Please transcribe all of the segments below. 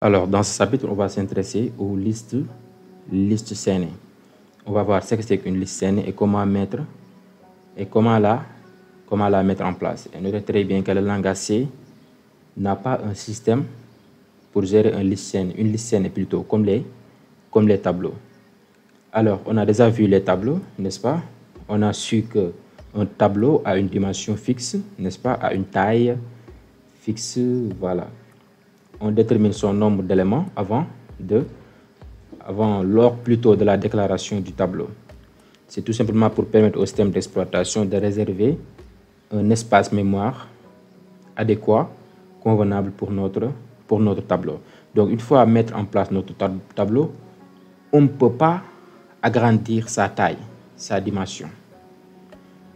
Alors, dans ce chapitre, on va s'intéresser aux listes scénées. On va voir ce que c'est qu'une liste scénée et comment la mettre en place. Et notez très bien que le langage C n'a pas un système pour gérer une liste scénée plutôt, comme les tableaux. Alors, on a déjà vu les tableaux, n'est-ce pas? On a su qu'un tableau a une dimension fixe, n'est-ce pas? A une taille fixe, voilà. On détermine son nombre d'éléments lors plutôt de la déclaration du tableau. C'est tout simplement pour permettre au système d'exploitation de réserver un espace mémoire adéquat, convenable pour notre tableau. Donc, une fois à mettre en place notre tableau, on ne peut pas agrandir sa taille, sa dimension.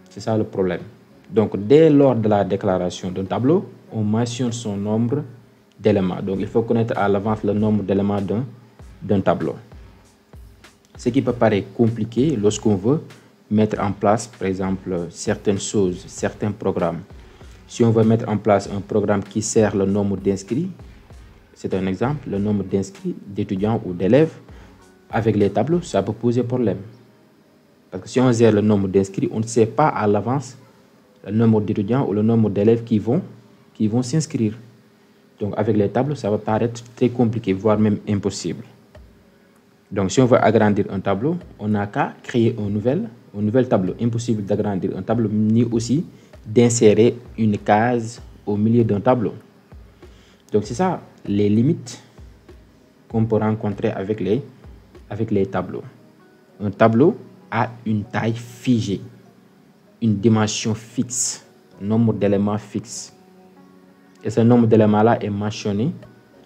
C'est ça le problème. Donc, dès lors de la déclaration d'un tableau, on mentionne son nombre d'éléments. Donc, il faut connaître à l'avance le nombre d'éléments d'un tableau. Ce qui peut paraître compliqué lorsqu'on veut mettre en place, par exemple, certaines choses, certains programmes. Si on veut mettre en place un programme qui sert le nombre d'inscrits, c'est un exemple, le nombre d'inscrits, d'étudiants ou d'élèves, avec les tableaux, ça peut poser problème. Parce que si on gère le nombre d'inscrits, on ne sait pas à l'avance le nombre d'étudiants ou le nombre d'élèves qui vont s'inscrire. Donc, avec les tableaux, ça va paraître très compliqué, voire même impossible. Donc, si on veut agrandir un tableau, on n'a qu'à créer un nouvel tableau. Impossible d'agrandir un tableau, ni aussi d'insérer une case au milieu d'un tableau. Donc, c'est ça les limites qu'on peut rencontrer avec les tableaux. Un tableau a une taille figée, une dimension fixe, un nombre d'éléments fixe. Et ce nombre d'éléments-là est mentionné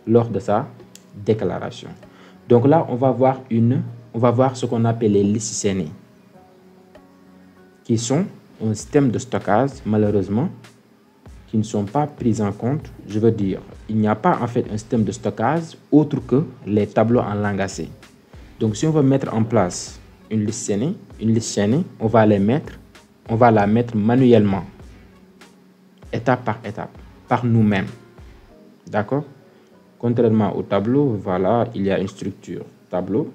lors de sa déclaration. Donc là, on va voir ce qu'on appelle les listes scénées, qui sont un système de stockage, malheureusement, qui ne sont pas prises en compte. Je veux dire, il n'y a pas en fait un système de stockage autre que les tableaux en langage C. Donc, si on veut mettre en place une liste scénée, on va la mettre manuellement, étape par étape, par nous-mêmes. D'accord? Contrairement au tableau, voilà, il y a une structure tableau.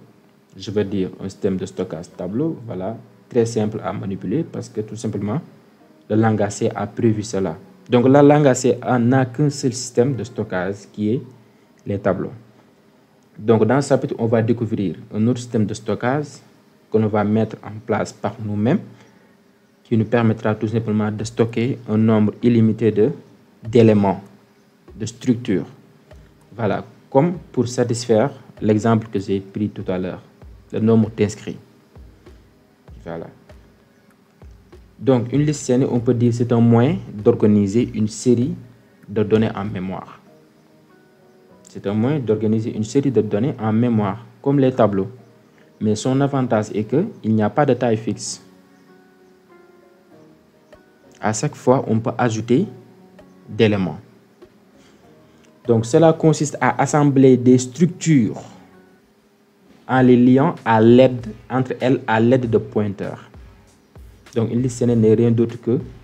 Je veux dire un système de stockage tableau, voilà, très simple à manipuler parce que tout simplement, le langage C a prévu cela. Donc, le langage C n'a qu'un seul système de stockage qui est les tableaux. Donc, dans ce chapitre, on va découvrir un autre système de stockage qu'on va mettre en place par nous-mêmes qui nous permettra tout simplement de stocker un nombre illimité d'éléments, de structures. Voilà, comme pour satisfaire l'exemple que j'ai pris tout à l'heure, le nombre d'inscrits. Voilà. Donc, une liste scénée, on peut dire c'est un moyen d'organiser une série de données en mémoire. C'est un moyen d'organiser une série de données en mémoire, comme les tableaux. Mais son avantage est qu'il n'y a pas de taille fixe. À chaque fois, on peut ajouter d'éléments. Donc, cela consiste à assembler des structures en les liant entre elles à l'aide de pointeurs. Donc, une liste scénée n'est rien d'autre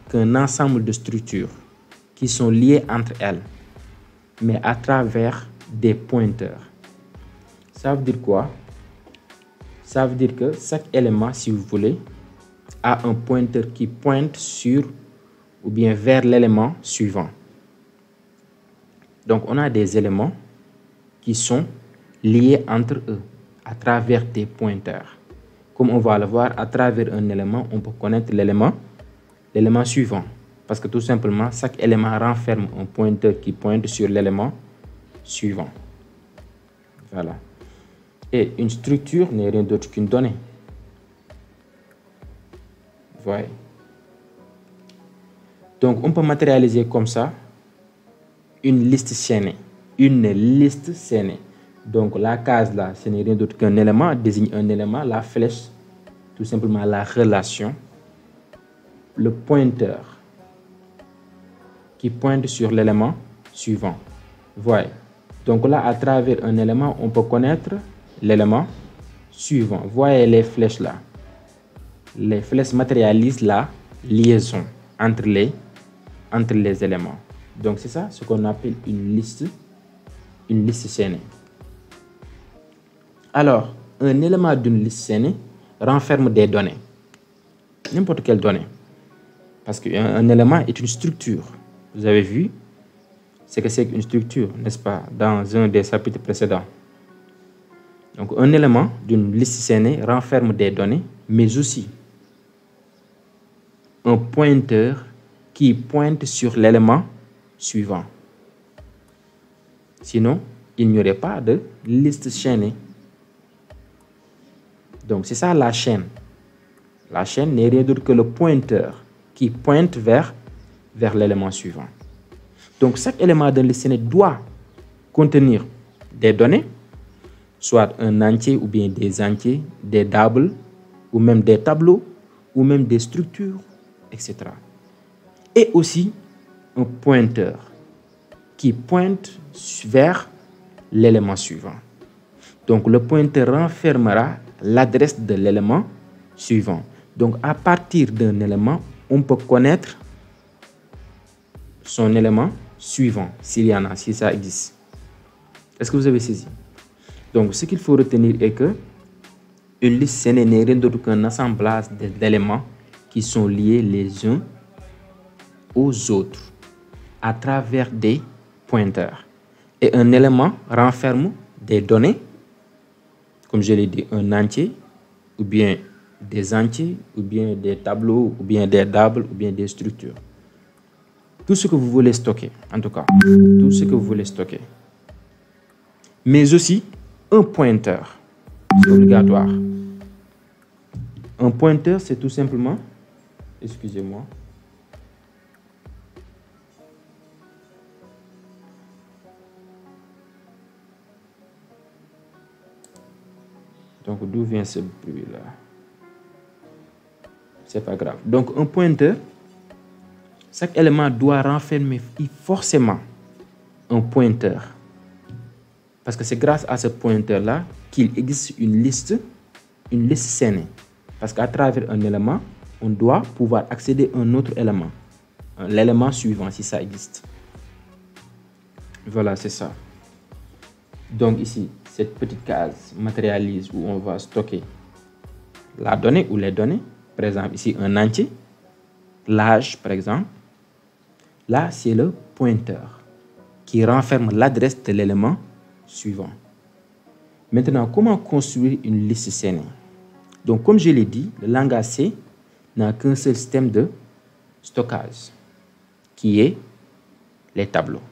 qu'un ensemble de structures qui sont liées entre elles, mais à travers des pointeurs. Ça veut dire quoi? Ça veut dire que chaque élément, si vous voulez, a un pointeur qui pointe sur ou bien vers l'élément suivant. Donc, on a des éléments qui sont liés entre eux à travers des pointeurs. Comme on va le voir, à travers un élément, on peut connaître l'élément suivant. Parce que tout simplement, chaque élément renferme un pointeur qui pointe sur l'élément suivant. Voilà. Et une structure n'est rien d'autre qu'une donnée. Voilà. Donc, on peut matérialiser comme ça une liste scénée. Une liste scénée. Donc, la case là, ce n'est rien d'autre qu'un élément, désigne un élément, la flèche, tout simplement la relation, le pointeur qui pointe sur l'élément suivant. Voilà. Donc là, à travers un élément, on peut connaître l'élément suivant. Voyez les flèches là. Les flèches matérialisent la liaison entre les éléments. Donc, c'est ça ce qu'on appelle une liste une liste chaînée. Alors, un élément d'une liste chaînée renferme des données. N'importe quelle donnée. Parce qu'un élément est une structure. Vous avez vu ce que c'est qu'une structure, n'est-ce pas, dans un des chapitres précédents. Donc, un élément d'une liste chaînée renferme des données, mais aussi un pointeur qui pointe sur l'élément suivant. Sinon, il n'y aurait pas de liste chaînée. Donc, c'est ça la chaîne. La chaîne n'est rien d'autre que le pointeur qui pointe vers l'élément suivant. Donc, chaque élément d'une liste chaînée doit contenir des données, soit un entier ou bien des entiers, des doubles, ou même des tableaux, ou même des structures, etc. Et aussi un pointeur qui pointe vers l'élément suivant. Donc, le pointeur renfermera l'adresse de l'élément suivant. Donc, à partir d'un élément, on peut connaître son élément suivant, s'il y en a, si ça existe. Est-ce que vous avez saisi? Donc, ce qu'il faut retenir est que une liste chaînée n'est rien d'autre qu'un assemblage d'éléments qui sont liés les uns aux autres à travers des pointeurs. Et un élément renferme des données, comme je l'ai dit, un entier, ou bien des entiers, ou bien des tableaux, ou bien des doubles, ou bien des structures. Tout ce que vous voulez stocker, en tout cas, tout ce que vous voulez stocker. Mais aussi un pointeur, c'est obligatoire. Un pointeur, c'est tout simplement, excusez-moi, donc d'où vient ce bruit-là? C'est pas grave. Donc un pointeur, chaque élément doit renfermer forcément un pointeur. Parce que c'est grâce à ce pointeur-là qu'il existe une liste chaînée. Parce qu'à travers un élément, on doit pouvoir accéder à un autre élément. L'élément suivant, si ça existe. Voilà, c'est ça. Donc ici, cette petite case matérialise où on va stocker la donnée ou les données. Par exemple, ici, un entier. L'âge, par exemple. Là, c'est le pointeur qui renferme l'adresse de l'élément suivant. Maintenant, comment construire une liste chaînée? Donc, comme je l'ai dit, le langage C n'a qu'un seul système de stockage, qui est les tableaux.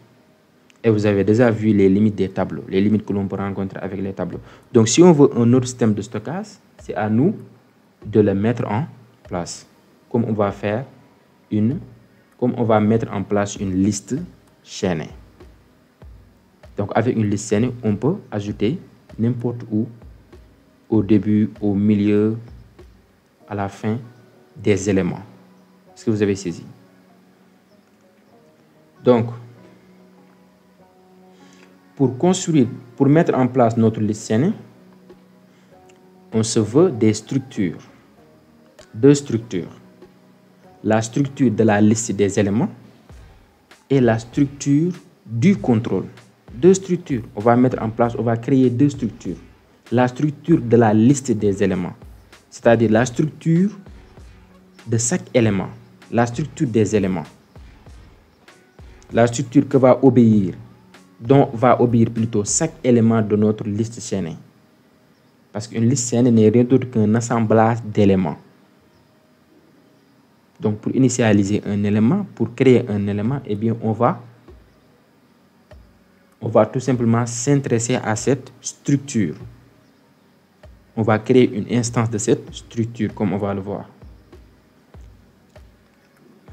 Et vous avez déjà vu les limites des tableaux, les limites que l'on peut rencontrer avec les tableaux. Donc, si on veut un autre système de stockage, c'est à nous de le mettre en place. Comme on va mettre en place une liste chaînée. Donc, avec une liste chaînée, on peut ajouter n'importe où, au début, au milieu, à la fin, des éléments. Est-ce que vous avez saisi? Donc, pour mettre en place notre liste chaînée, on se veut des structures. Deux structures. La structure de la liste des éléments et la structure du contrôle. Deux structures. On va créer deux structures. La structure de la liste des éléments, c'est-à-dire la structure de chaque élément, la structure des éléments, la structure dont va obéir plutôt chaque élément de notre liste chaînée. Parce qu'une liste chaînée n'est rien d'autre qu'un assemblage d'éléments. Donc, pour initialiser un élément, pour créer un élément, eh bien, on va tout simplement s'intéresser à cette structure. On va créer une instance de cette structure, comme on va le voir.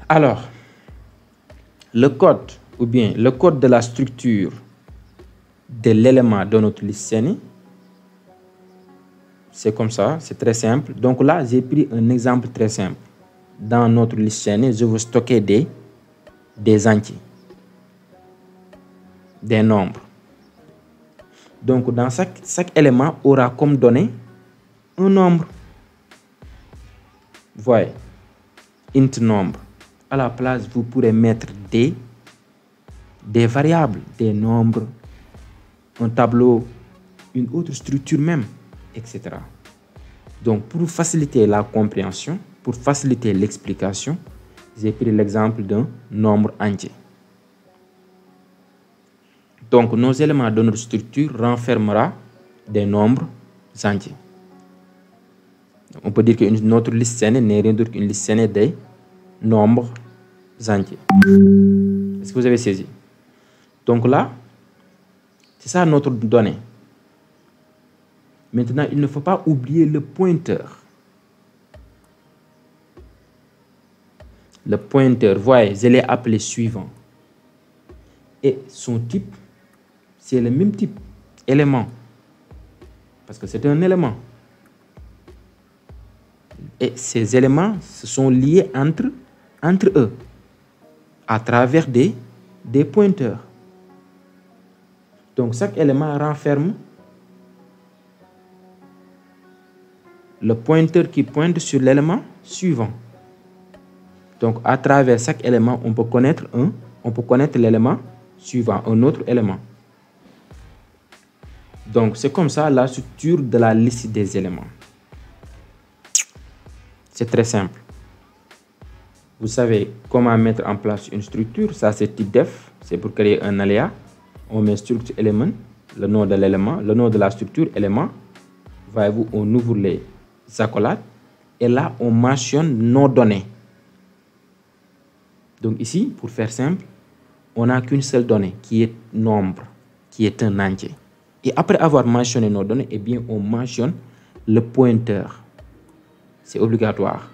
Alors, le code de la structure de l'élément de notre liste chaînée, c'est comme ça, c'est très simple. Donc là, j'ai pris un exemple très simple. Dans notre liste chaînée, je veux stocker des entiers, des nombres. Donc, dans chaque élément aura comme donnée un nombre. Voyez, int nombre. À la place, vous pourrez mettre des variables, des nombres, un tableau, une autre structure même, etc. Donc, pour faciliter la compréhension, pour faciliter l'explication, j'ai pris l'exemple d'un nombre entier. Donc, nos éléments de notre structure renfermera des nombres entiers. On peut dire que notre liste chaînée n'est rien d'autre qu'une liste chaînée des nombres entiers. Est-ce que vous avez saisi? Donc là, c'est ça notre donnée. Maintenant, il ne faut pas oublier le pointeur. Le pointeur, voyez, je l'ai appelé suivant. Et son type, c'est le même type, élément. Parce que c'est un élément. Et ces éléments se sont liés entre eux à travers des pointeurs. Donc, chaque élément renferme le pointeur qui pointe sur l'élément suivant. Donc, à travers chaque élément, on peut connaître l'élément suivant, un autre élément. Donc, c'est comme ça la structure de la liste des éléments. C'est très simple. Vous savez comment mettre en place une structure. Ça, c'est type def. C'est pour créer un aléa. On met structure element, le nom de l'élément, le nom de la structure élément. Voyez-vous, on ouvre les accolades. Et là, on mentionne nos données. Donc ici, pour faire simple, on n'a qu'une seule donnée qui est nombre, qui est un entier. Et après avoir mentionné nos données, eh bien, on mentionne le pointeur. C'est obligatoire.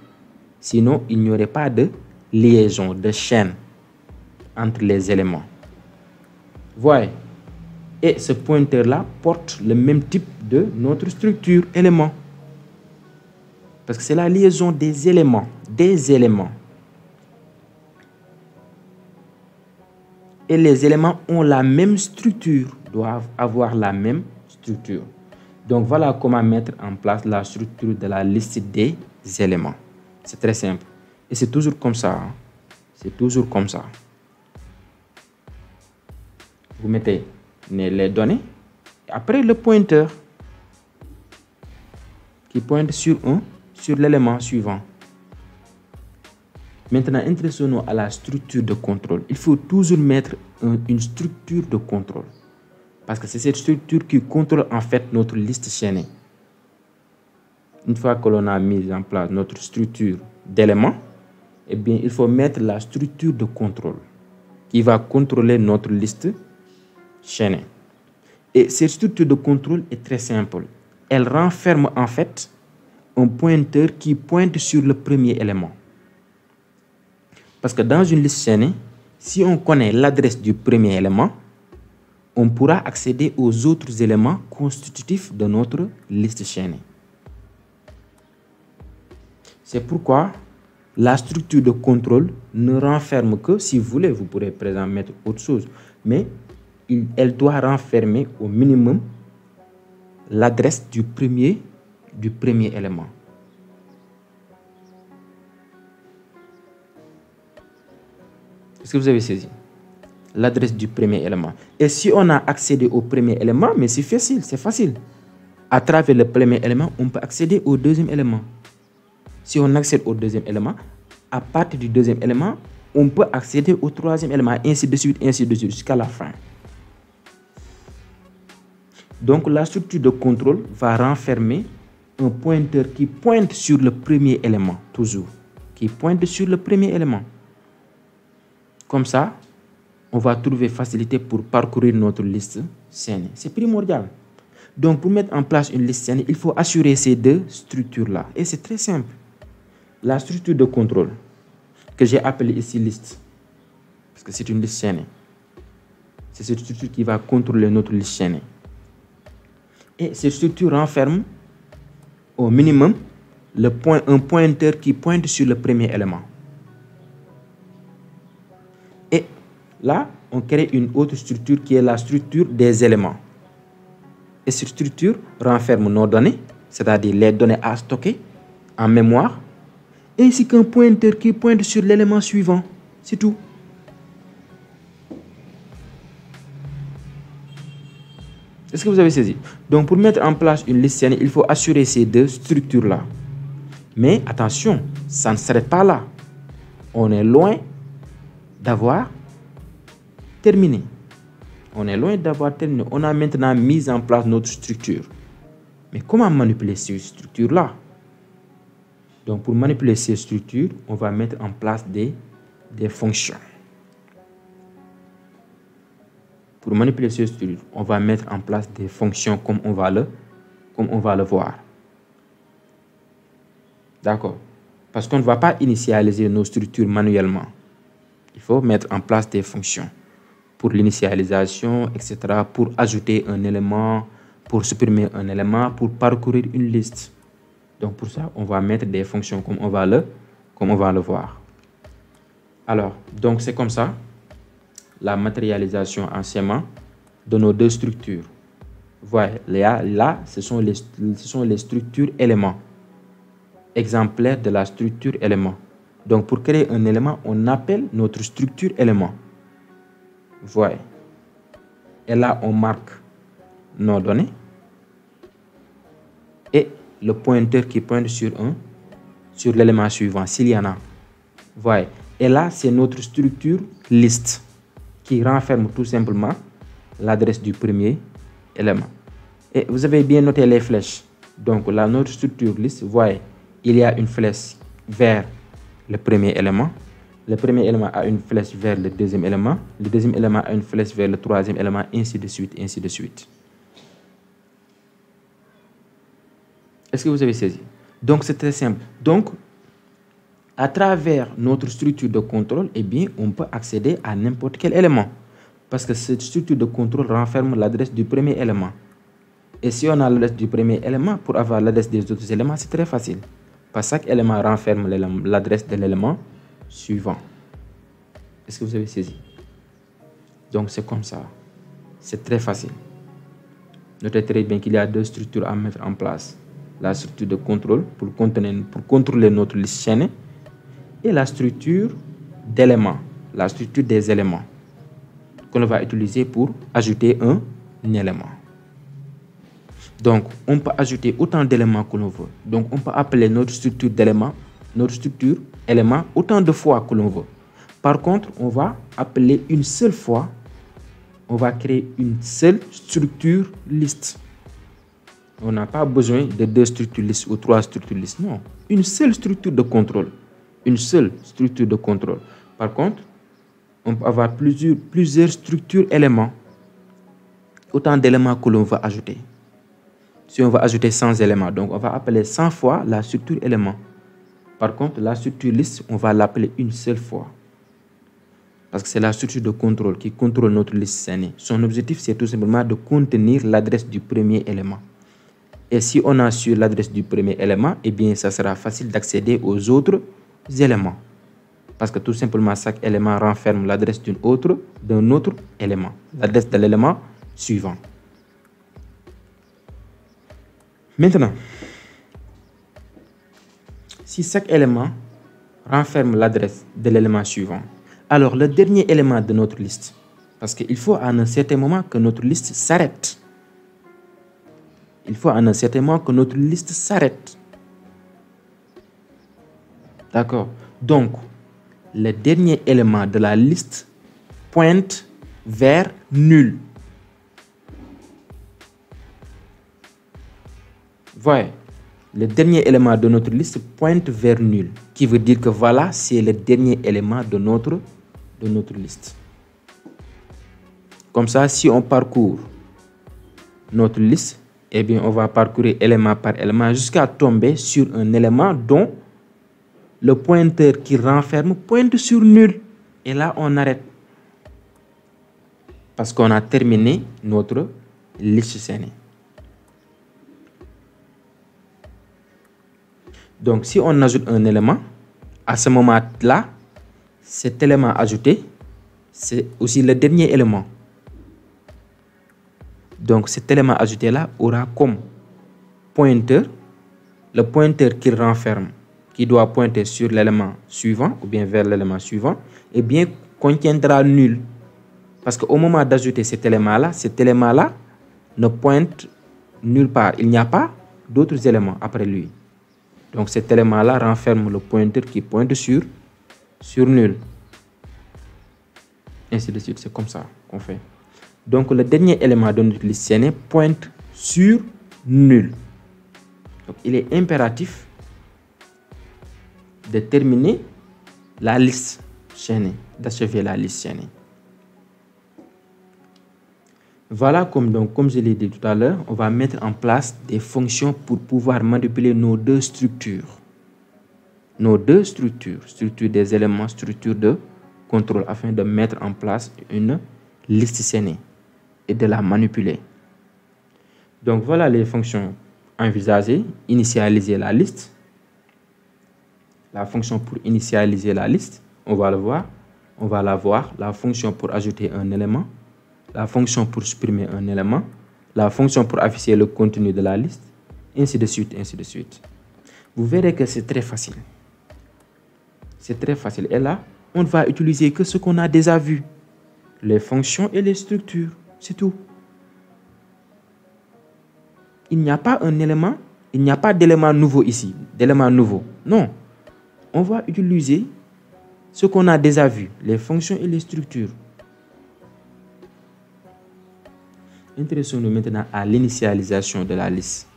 Sinon, il n'y aurait pas de liaison, de chaîne entre les éléments. Voyez. Et ce pointeur-là porte le même type de notre structure élément. Parce que c'est la liaison des éléments. Et les éléments ont la même structure, doivent avoir la même structure. Donc voilà comment mettre en place la structure de la liste des éléments. C'est très simple. Et c'est toujours comme ça. Hein? C'est toujours comme ça. Vous mettez les données, et après le pointeur qui pointe sur l'élément suivant. Maintenant, intéressons-nous à la structure de contrôle. Il faut toujours mettre une structure de contrôle. Parce que c'est cette structure qui contrôle en fait notre liste chaînée. Une fois que l'on a mis en place notre structure d'éléments, eh bien, il faut mettre la structure de contrôle qui va contrôler notre liste chaînée. Et cette structure de contrôle est très simple. Elle renferme en fait un pointeur qui pointe sur le premier élément. Parce que dans une liste chaînée, si on connaît l'adresse du premier élément, on pourra accéder aux autres éléments constitutifs de notre liste chaînée. C'est pourquoi la structure de contrôle ne renferme que, si vous voulez, vous pourrez par exemple mettre autre chose, mais elle doit renfermer au minimum l'adresse du premier élément. Est-ce que vous avez saisi? L'adresse du premier élément. Et si on a accédé au premier élément, mais c'est facile. À travers le premier élément, on peut accéder au deuxième élément. Si on accède au deuxième élément, à partir du deuxième élément, on peut accéder au troisième élément, ainsi de suite, jusqu'à la fin. Donc, la structure de contrôle va renfermer un pointeur qui pointe sur le premier élément, toujours. Qui pointe sur le premier élément. Comme ça, on va trouver facilité pour parcourir notre liste chaînée. C'est primordial. Donc, pour mettre en place une liste chaînée, il faut assurer ces deux structures-là. Et c'est très simple. La structure de contrôle, que j'ai appelée ici liste, parce que c'est une liste chaînée. C'est cette structure qui va contrôler notre liste chaînée. Et cette structure renferme au minimum un pointeur qui pointe sur le premier élément. Et là, on crée une autre structure qui est la structure des éléments. Et cette structure renferme nos données, c'est-à-dire les données à stocker en mémoire, ainsi qu'un pointeur qui pointe sur l'élément suivant. C'est tout. Est-ce que vous avez saisi? Donc, pour mettre en place une liste saine, il faut assurer ces deux structures-là. Mais attention, ça ne s'arrête pas là. On est loin d'avoir terminé. On est loin d'avoir terminé. On a maintenant mis en place notre structure. Mais comment manipuler ces structures-là? Donc, pour manipuler ces structures, on va mettre en place des fonctions. Pour manipuler ces structures, on va mettre en place des fonctions comme on va le voir. D'accord? Parce qu'on ne va pas initialiser nos structures manuellement. Il faut mettre en place des fonctions pour l'initialisation, etc., pour ajouter un élément, pour supprimer un élément, pour parcourir une liste. Donc, pour ça, on va mettre des fonctions comme on va le voir. Alors, donc c'est comme ça la matérialisation en schéma de nos deux structures. Voyez, là, ce sont les structures éléments, exemplaires de la structure élément. Donc, pour créer un élément, on appelle notre structure élément. Voyez. Et là, on marque nos données et le pointeur qui pointe sur l'élément suivant, s'il y en a. Voyez. Et là, c'est notre structure liste qui renferme tout simplement l'adresse du premier élément. Et vous avez bien noté les flèches. Donc, là, notre structure liste, voyez, il y a une flèche vers le premier élément. Le premier élément a une flèche vers le deuxième élément. Le deuxième élément a une flèche vers le troisième élément, ainsi de suite, ainsi de suite. Est-ce que vous avez saisi? Donc, c'est très simple. Donc, à travers notre structure de contrôle, eh bien, on peut accéder à n'importe quel élément. Parce que cette structure de contrôle renferme l'adresse du premier élément. Et si on a l'adresse du premier élément, pour avoir l'adresse des autres éléments, c'est très facile. Parce que chaque élément renferme l'adresse de l'élément suivant. Est-ce que vous avez saisi? Donc, c'est comme ça. C'est très facile. Notez très bien qu'il y a deux structures à mettre en place. La structure de contrôle pour contrôler notre liste chaînée et la structure d'éléments, la structure des éléments qu'on va utiliser pour ajouter un élément. Donc, on peut ajouter autant d'éléments que l'on veut. Donc, on peut appeler notre structure d'éléments, notre structure élément autant de fois que l'on veut. Par contre, on va appeler une seule fois, on va créer une seule structure liste. On n'a pas besoin de deux structures listes ou trois structures listes. Non, une seule structure de contrôle. Une seule structure de contrôle. Par contre, on peut avoir plusieurs structures éléments. Autant d'éléments que l'on va ajouter. Si on va ajouter 100 éléments, donc on va appeler 100 fois la structure élément. Par contre, la structure liste, on va l'appeler une seule fois. Parce que c'est la structure de contrôle qui contrôle notre liste scénée. Son objectif, c'est tout simplement de contenir l'adresse du premier élément. Et si on assure l'adresse du premier élément, eh bien, ça sera facile d'accéder aux autres éléments. Parce que tout simplement, chaque élément renferme l'adresse d'un autre élément. L'adresse de l'élément suivant. Maintenant, si chaque élément renferme l'adresse de l'élément suivant, alors le dernier élément de notre liste, parce qu'il faut à un certain moment que notre liste s'arrête. Il faut à un certain moment que notre liste s'arrête. D'accord? Donc, le dernier élément de la liste pointe vers nul. Voyez, le dernier élément de notre liste pointe vers nul, qui veut dire que voilà, c'est le dernier élément de notre liste. Comme ça, si on parcourt notre liste, eh bien, on va parcourir élément par élément jusqu'à tomber sur un élément dont le pointeur qui renferme pointe sur nul. Et là, on arrête. Parce qu'on a terminé notre liste scénée. Donc, si on ajoute un élément, à ce moment-là, cet élément ajouté, c'est aussi le dernier élément. Donc, cet élément ajouté-là aura comme pointeur, le pointeur qu'il renferme, qui doit pointer sur l'élément suivant ou bien vers l'élément suivant, et bien contiendra nul. Parce qu'au moment d'ajouter cet élément-là ne pointe nulle part. Il n'y a pas d'autres éléments après lui. Donc cet élément-là renferme le pointeur qui pointe sur nul. Ainsi de suite, c'est comme ça qu'on fait. Donc le dernier élément de notre liste chaînée pointe sur nul. Donc il est impératif de terminer la liste chaînée, d'achever la liste chaînée. Voilà, comme je l'ai dit tout à l'heure, on va mettre en place des fonctions pour pouvoir manipuler nos deux structures. Nos deux structures, structure des éléments, structure de contrôle, afin de mettre en place une liste chaînée et de la manipuler. Donc voilà les fonctions envisagées. Initialiser la liste. La fonction pour initialiser la liste, on va le voir. On va la voir. La fonction pour ajouter un élément. La fonction pour supprimer un élément. La fonction pour afficher le contenu de la liste. Ainsi de suite, ainsi de suite. Vous verrez que c'est très facile. C'est très facile. Et là, on ne va utiliser que ce qu'on a déjà vu. Les fonctions et les structures. C'est tout. Il n'y a pas un élément, il n'y a pas d'élément nouveau ici. D'élément nouveau. Non. On va utiliser ce qu'on a déjà vu. Les fonctions et les structures. Intéressons-nous maintenant à l'initialisation de la liste.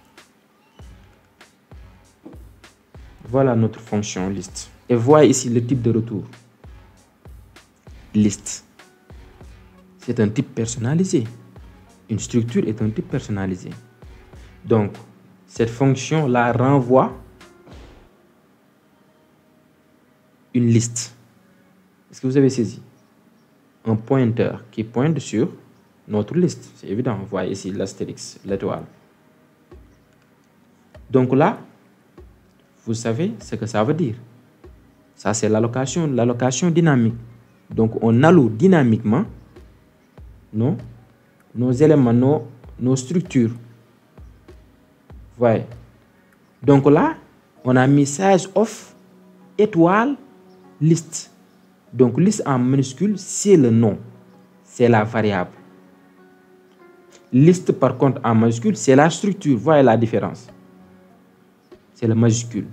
Voilà notre fonction liste. Et voyez ici le type de retour. Liste. C'est un type personnalisé. Une structure est un type personnalisé. Donc, cette fonction-là renvoie une liste. Est-ce que vous avez saisi? Un pointeur qui pointe sur notre liste. C'est évident. Vous voyez ici l'astérix, l'étoile. Donc là, vous savez ce que ça veut dire. Ça, c'est l'allocation dynamique. Donc, on alloue dynamiquement nos éléments, nos structures. Voyez. Donc là, on a mis size of étoile liste. Donc, liste en minuscule, c'est le nom. C'est la variable. Liste, par contre, en majuscule, c'est la structure. Voyez la différence. C'est le majuscule.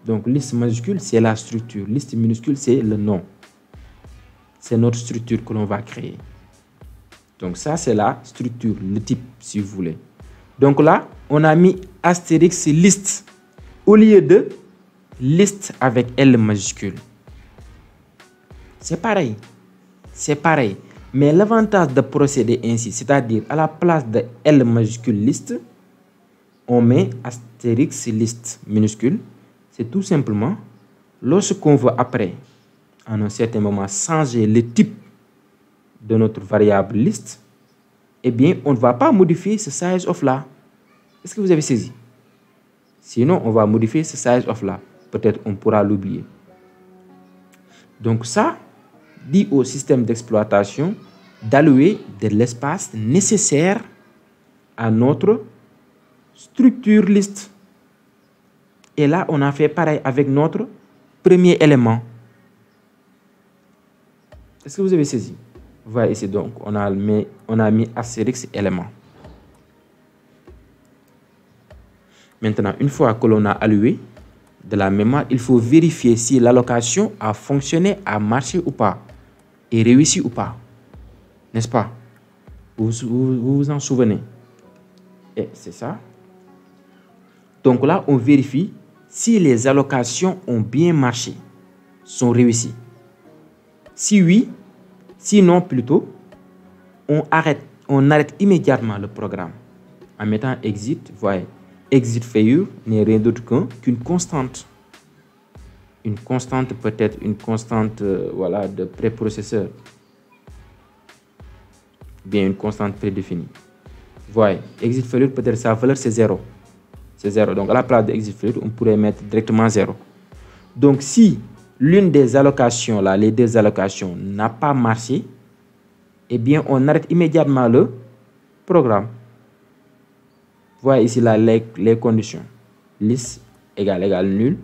Donc, liste majuscule, c'est la structure. Liste minuscule, c'est le nom. C'est notre structure que l'on va créer. Donc, ça, c'est la structure, le type, si vous voulez. Donc là, on a mis astérix liste au lieu de liste avec L majuscule. C'est pareil. C'est pareil. Mais l'avantage de procéder ainsi, c'est-à-dire à la place de L majuscule liste, on met astérix liste minuscule. C'est tout simplement, lorsqu'on veut après, en un certain moment, changer le type de notre variable liste, eh bien, on ne va pas modifier ce size of là. Est-ce que vous avez saisi? Sinon, on va modifier ce size of là. Peut-être on pourra l'oublier. Donc ça dit au système d'exploitation d'allouer de l'espace nécessaire à notre structure liste. Et là, on a fait pareil avec notre premier élément. Est-ce que vous avez saisi? Vous voyez ici, donc, on a mis astérix élément. Maintenant, une fois que l'on a alloué de la mémoire, il faut vérifier si l'allocation a fonctionné, a marché ou pas, et réussi ou pas. N'est-ce pas? Vous vous en souvenez? Et c'est ça. Donc là, on vérifie si les allocations ont bien marché, sont réussies. Si oui, sinon plutôt, on arrête immédiatement le programme en mettant exit. Voyez, exit failure n'est rien d'autre qu'une constante. Une constante peut être une constante voilà, de préprocesseur. Bien une constante prédéfinie. Voyez, exit failure peut être sa valeur c'est 0. C'est 0. Donc à la place de exit failure, on pourrait mettre directement 0. Donc si l'une des allocations, là, les deux allocations, n'a pas marché, eh bien, on arrête immédiatement le programme. Voyez ici là, les conditions. Liste égale nul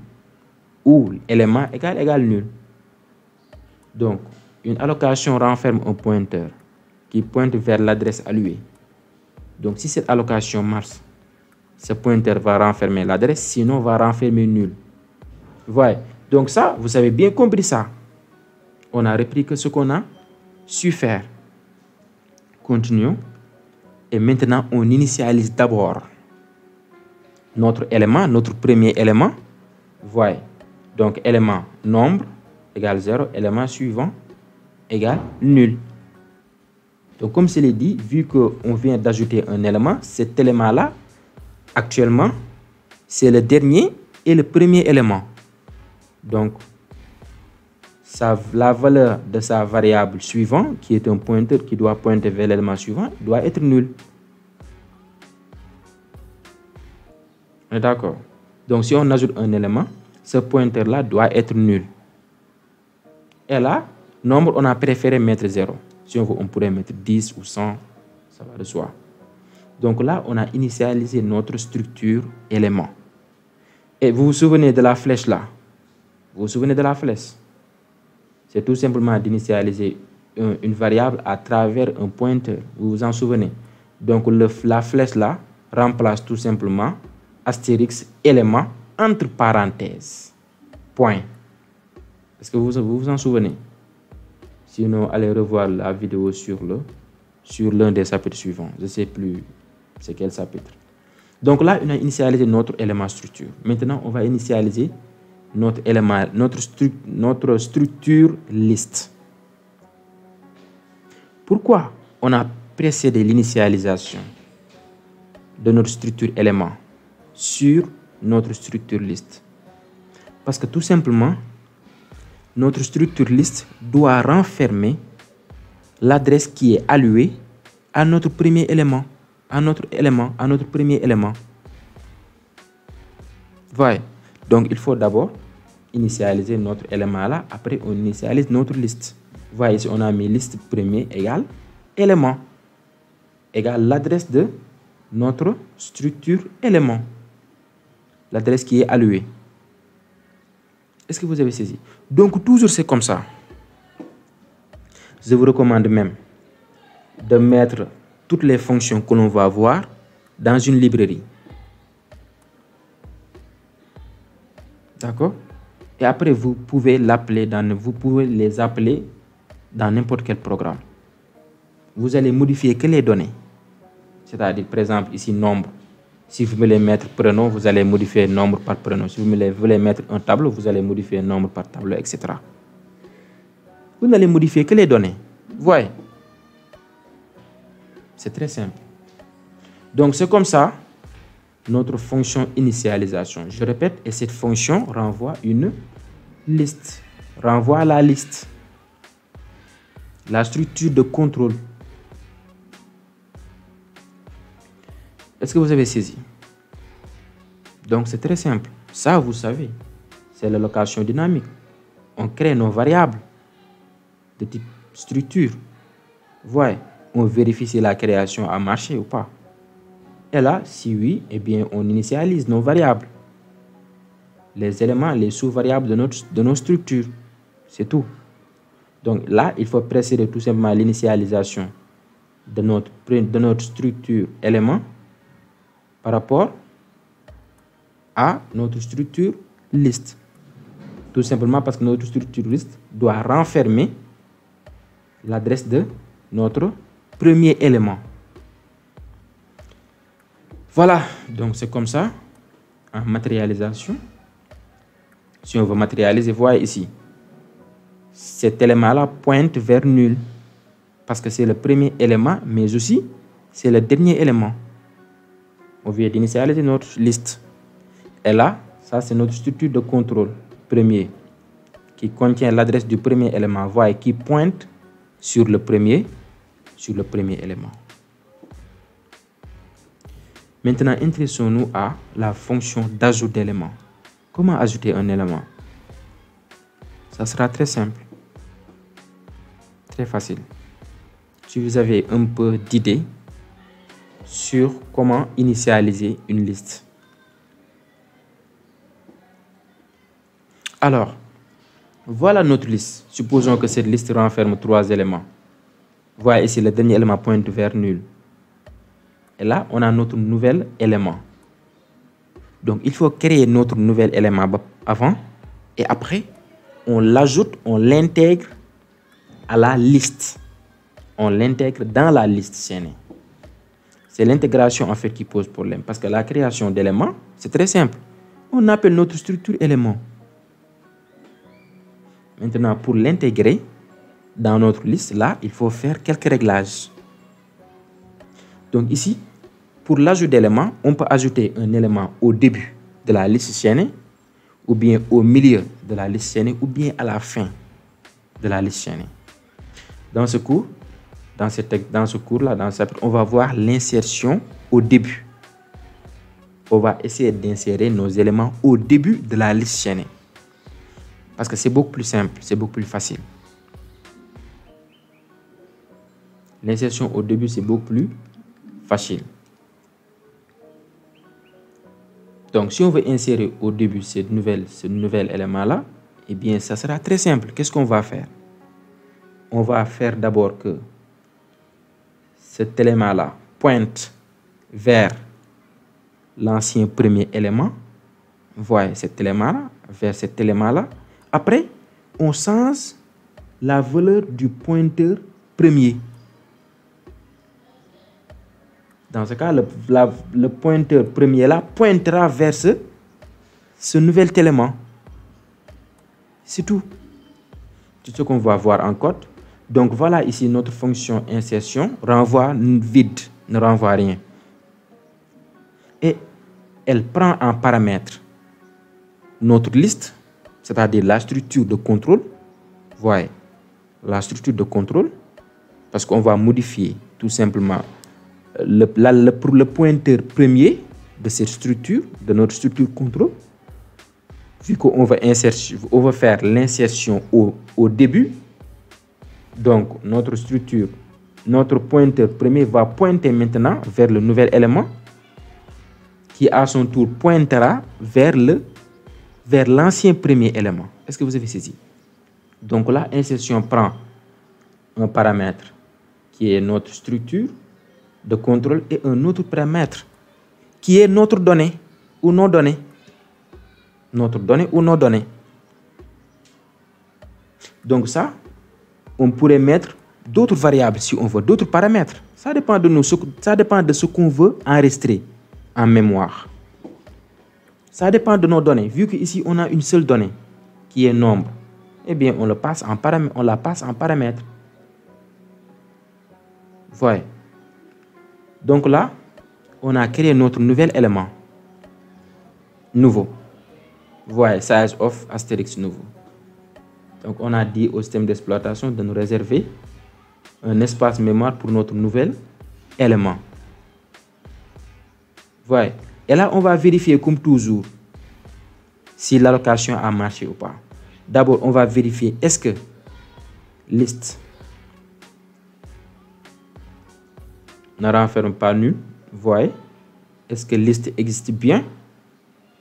ou élément égale nul. Donc, une allocation renferme un pointeur qui pointe vers l'adresse allouée. Donc, si cette allocation marche, ce pointeur va renfermer l'adresse, sinon va renfermer nul. Voilà. Donc ça, vous avez bien compris ça. On a repris que ce qu'on a su faire. Continuons. Et maintenant, on initialise d'abord notre élément, notre premier élément. Voilà. Donc, élément nombre égale 0, élément suivant égale nul. Donc, comme je l'ai dit, vu qu'on vient d'ajouter un élément, cet élément-là, actuellement, c'est le dernier et le premier élément. Donc, la valeur de sa variable suivante, qui est un pointeur qui doit pointer vers l'élément suivant, doit être nul. On est d'accord? Donc, si on ajoute un élément, ce pointeur-là doit être nul. Et là, nombre, on a préféré mettre 0. Si on veut, on pourrait mettre 10 ou 100, ça va de soi. Donc là, on a initialisé notre structure élément. Et vous vous souvenez de la flèche là? Vous vous souvenez de la flèche? C'est tout simplement d'initialiser une variable à travers un pointeur. Vous vous en souvenez? Donc la flèche là remplace tout simplement astérix élément entre parenthèses. Point. Est-ce que vous vous en souvenez? Sinon, allez revoir la vidéo sur l'un des chapitres suivants. Je ne sais plus c'est quel chapitre. Donc là, on a initialisé notre élément structure. Maintenant, on va initialiser notre élément, notre structure liste. Pourquoi on a précédé l'initialisation de notre structure élément sur notre structure liste? Parce que tout simplement, notre structure liste doit renfermer l'adresse qui est allouée à notre premier élément, à notre premier élément. Voilà. Donc, il faut d'abord initialiser notre élément là. Après, on initialise notre liste. Voilà, ici, on a mis liste premier égale élément égale l'adresse de notre structure élément. L'adresse qui est allouée. Est-ce que vous avez saisi? Donc, toujours c'est comme ça. Je vous recommande même de mettre toutes les fonctions que l'on va voir dans une librairie. D'accord? Et après, vous pouvez les appeler dans n'importe quel programme. Vous allez modifier que les données. C'est-à-dire, par exemple, ici, nombre. Si vous voulez mettre prénom, vous allez modifier nombre par prénom. Si vous voulez mettre un tableau, vous allez modifier nombre par tableau, etc. Vous n'allez modifier que les données. Voyez. C'est très simple. Donc, c'est comme ça notre fonction initialisation. Je répète, et cette fonction renvoie une liste. Renvoie à la liste. La structure de contrôle. Est-ce que vous avez saisi? Donc, c'est très simple. Ça, vous savez, c'est l'allocation dynamique. On crée nos variables de type structure. Voyez, on vérifie si la création a marché ou pas. Et là, si oui, eh bien, on initialise nos variables. Les éléments, les sous-variables de nos structures. C'est tout. Donc là, il faut précéder tout simplement l'initialisation de notre structure élément par rapport à notre structure liste. Tout simplement parce que notre structure liste doit renfermer l'adresse de notre premier élément. Voilà, donc c'est comme ça en matérialisation. Si on veut matérialiser, voyez ici. Cet élément-là pointe vers nul parce que c'est le premier élément, mais aussi c'est le dernier élément. On vient d'initialiser notre liste. Et là, ça c'est notre structure de contrôle premier qui contient l'adresse du premier élément, voyez, qui pointe sur le premier élément. Maintenant, intéressons-nous à la fonction d'ajout d'éléments. Comment ajouter un élément? Ça sera très simple. Très facile. Si vous avez un peu d'idée sur comment initialiser une liste. Alors, voilà notre liste. Supposons que cette liste renferme 3 éléments. Voyez ici, le dernier élément pointe vers nul. Et là, on a notre nouvel élément. Donc, il faut créer notre nouvel élément avant. Et après, on l'ajoute, on l'intègre à la liste. On l'intègre dans la liste chaînée. C'est l'intégration en fait qui pose problème. Parce que la création d'éléments, c'est très simple. On appelle notre structure élément. Maintenant, pour l'intégrer dans notre liste, là, il faut faire quelques réglages. Donc ici, pour l'ajout d'éléments, on peut ajouter un élément au début de la liste chaînée, ou bien au milieu de la liste chaînée, ou bien à la fin de la liste chaînée. Dans ce cours, dans ce cours-là, dans ce chapitre, on va voir l'insertion au début. On va essayer d'insérer nos éléments au début de la liste chaînée. Parce que c'est beaucoup plus simple, c'est beaucoup plus facile. L'insertion au début, c'est beaucoup plus facile. Donc, si on veut insérer au début ce nouvel élément-là, eh bien, ça sera très simple. Qu'est-ce qu'on va faire? On va faire d'abord que cet élément-là pointe vers l'ancien premier élément. Voyez cet élément-là, vers cet élément-là. Après, on change la valeur du pointeur premier. Dans ce cas, le pointeur premier là pointera vers ce nouvel élément. C'est tout. C'est ce qu'on va voir en code. Donc voilà ici notre fonction insertion renvoie vide, ne renvoie rien. Et elle prend en paramètre notre liste, c'est-à-dire la structure de contrôle. Voyez, la structure de contrôle, parce qu'on va modifier tout simplement pour le pointeur premier de cette structure, de notre structure contrôle. Vu qu'on va faire l'insertion au début, donc notre structure, notre pointeur premier va pointer maintenant vers le nouvel élément qui à son tour pointera vers l'ancien premier élément. Est-ce que vous avez saisi? Donc là, insertion prend un paramètre qui est notre structure de contrôle et un autre paramètre qui est notre donnée ou nos données. Notre donnée ou nos données. Donc ça, on pourrait mettre d'autres variables si on veut, d'autres paramètres. Ça dépend de nous, ça dépend de ce qu'on veut enregistrer en mémoire. Ça dépend de nos données. Vu qu'ici, on a une seule donnée qui est nombre, eh bien, on la passe en paramètre. Voyez. Donc là, on a créé notre nouvel élément. Nouveau. Voyez, size of astérisque nouveau. Donc, on a dit au système d'exploitation de nous réserver un espace mémoire pour notre nouvel élément. Voyez. Et là, on va vérifier comme toujours si l'allocation a marché ou pas. D'abord, on va vérifier est-ce que liste ne renferme pas nul. Voyez. Est-ce que liste existe bien?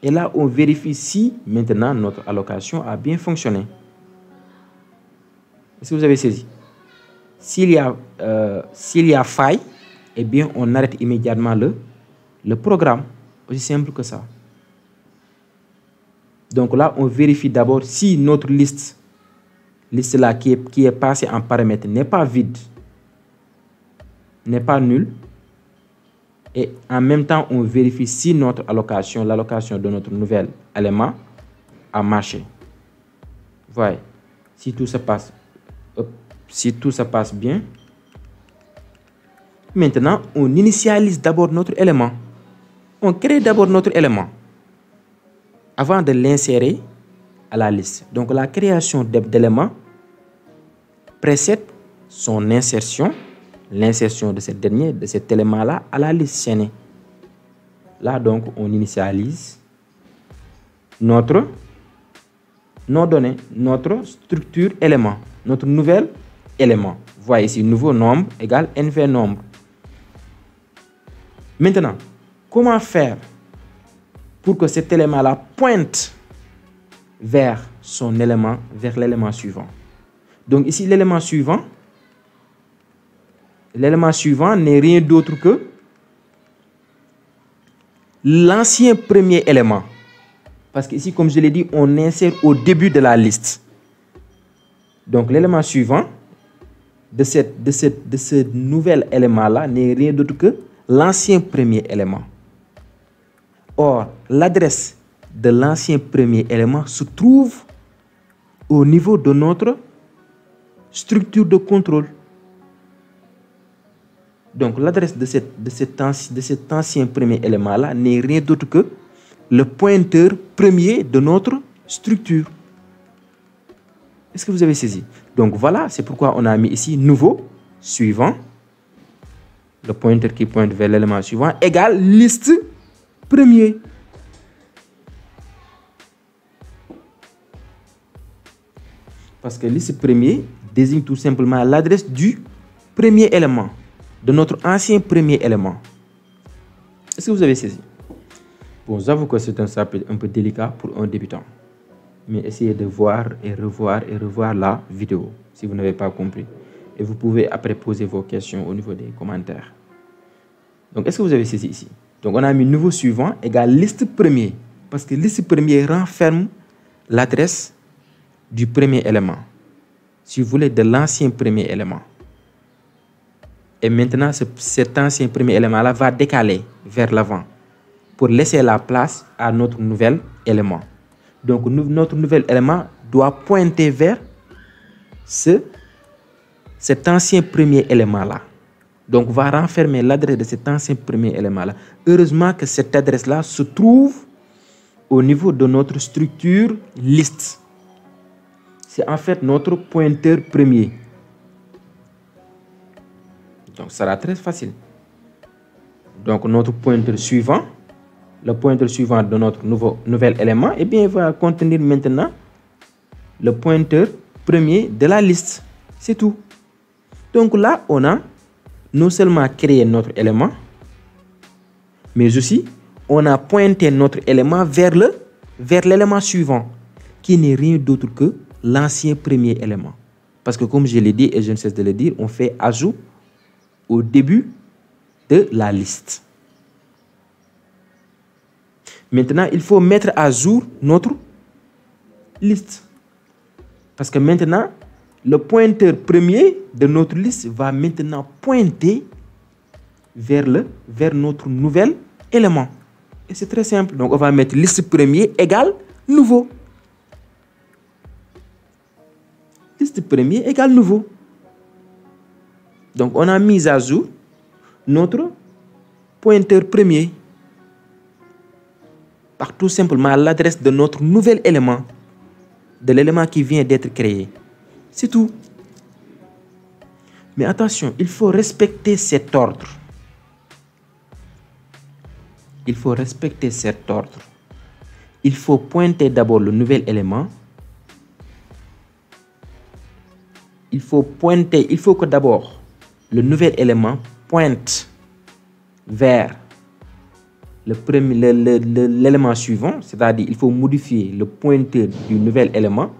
Et là, on vérifie si maintenant notre allocation a bien fonctionné. Est-ce que vous avez saisi? S'il y a faille, eh bien, on arrête immédiatement le programme. Aussi simple que ça. Donc là, on vérifie d'abord si notre liste là qui est passée en paramètre n'est pas vide, n'est pas nulle. Et en même temps, on vérifie si notre allocation, l'allocation de notre nouvel élément a marché. Voyez, si tout se passe bien, maintenant, on initialise d'abord notre élément. On crée d'abord notre élément avant de l'insérer à la liste. Donc, la création d'éléments précède son insertion, l'insertion de cet dernier, de cet élément-là à la liste chaînée. Là, donc, on initialise nos données, notre structure élément, notre nouvel élément. Voyez ici, nouveau nombre égale nv nombre. Maintenant, comment faire pour que cet élément-là pointe vers son élément, vers l'élément suivant? Donc ici, l'élément suivant n'est rien d'autre que l'ancien premier élément. Parce qu'ici, comme je l'ai dit, on insère au début de la liste. Donc, l'élément suivant de ce nouvel élément-là n'est rien d'autre que l'ancien premier élément. Or, l'adresse de l'ancien premier élément se trouve au niveau de notre structure de contrôle. Donc, l'adresse de cet ancien premier élément-là n'est rien d'autre que le pointeur premier de notre structure. Est-ce que vous avez saisi? Donc, voilà, c'est pourquoi on a mis ici nouveau, suivant, le pointeur qui pointe vers l'élément suivant, égale liste premier. Parce que liste premier désigne tout simplement l'adresse du premier élément, de notre ancien premier élément. Est-ce que vous avez saisi? Bon, j'avoue que c'est un chapitre un peu délicat pour un débutant. Mais essayez de voir et revoir la vidéo si vous n'avez pas compris. Et vous pouvez après poser vos questions au niveau des commentaires. Donc, est-ce que vous avez saisi ici? Donc, on a mis nouveau suivant égale liste premier. Parce que liste premier renferme l'adresse du premier élément. Si vous voulez, de l'ancien premier élément. Et maintenant, cet ancien premier élément-là va décaler vers l'avant pour laisser la place à notre nouvel élément. Donc, notre nouvel élément doit pointer vers cet ancien premier élément-là. Donc, va renfermer l'adresse de cet ancien premier élément-là. Heureusement que cette adresse-là se trouve au niveau de notre structure liste. C'est en fait notre pointeur premier. Donc, ça sera très facile. Donc, notre pointeur suivant, le pointeur suivant de notre nouvel élément, eh bien, va contenir maintenant le pointeur premier de la liste. C'est tout. Donc là, on a non seulement créé notre élément, mais aussi on a pointé notre élément vers l'élément suivant, qui n'est rien d'autre que l'ancien premier élément. Parce que comme je l'ai dit et je ne cesse de le dire, on fait ajout au début de la liste. Maintenant, il faut mettre à jour notre liste. Parce que maintenant, le pointeur premier de notre liste va maintenant pointer vers notre nouvel élément. Et c'est très simple. Donc, on va mettre liste premier égale nouveau. Liste premier égale nouveau. Donc, on a mis à jour notre pointeur premier par tout simplement l'adresse de notre nouvel élément, de l'élément qui vient d'être créé. C'est tout. Mais attention, il faut respecter cet ordre. Il faut respecter cet ordre. Il faut pointer d'abord le nouvel élément. Il faut que d'abord le nouvel élément pointe vers l'élément suivant, c'est-à-dire il faut modifier le pointeur du nouvel élément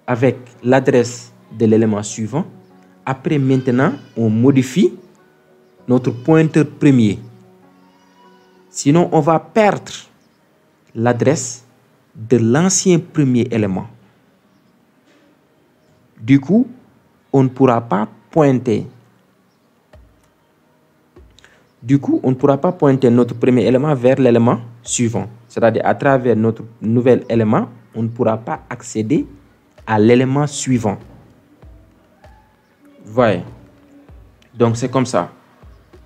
avec l'adresse de l'élément suivant. Après, maintenant, on modifie notre pointeur premier. Sinon, on va perdre l'adresse de l'ancien premier élément. Du coup, on ne pourra pas pointer. Notre premier élément vers l'élément suivant. C'est-à-dire, à travers notre nouvel élément, on ne pourra pas accéder à l'élément suivant. Voyez. Donc, c'est comme ça.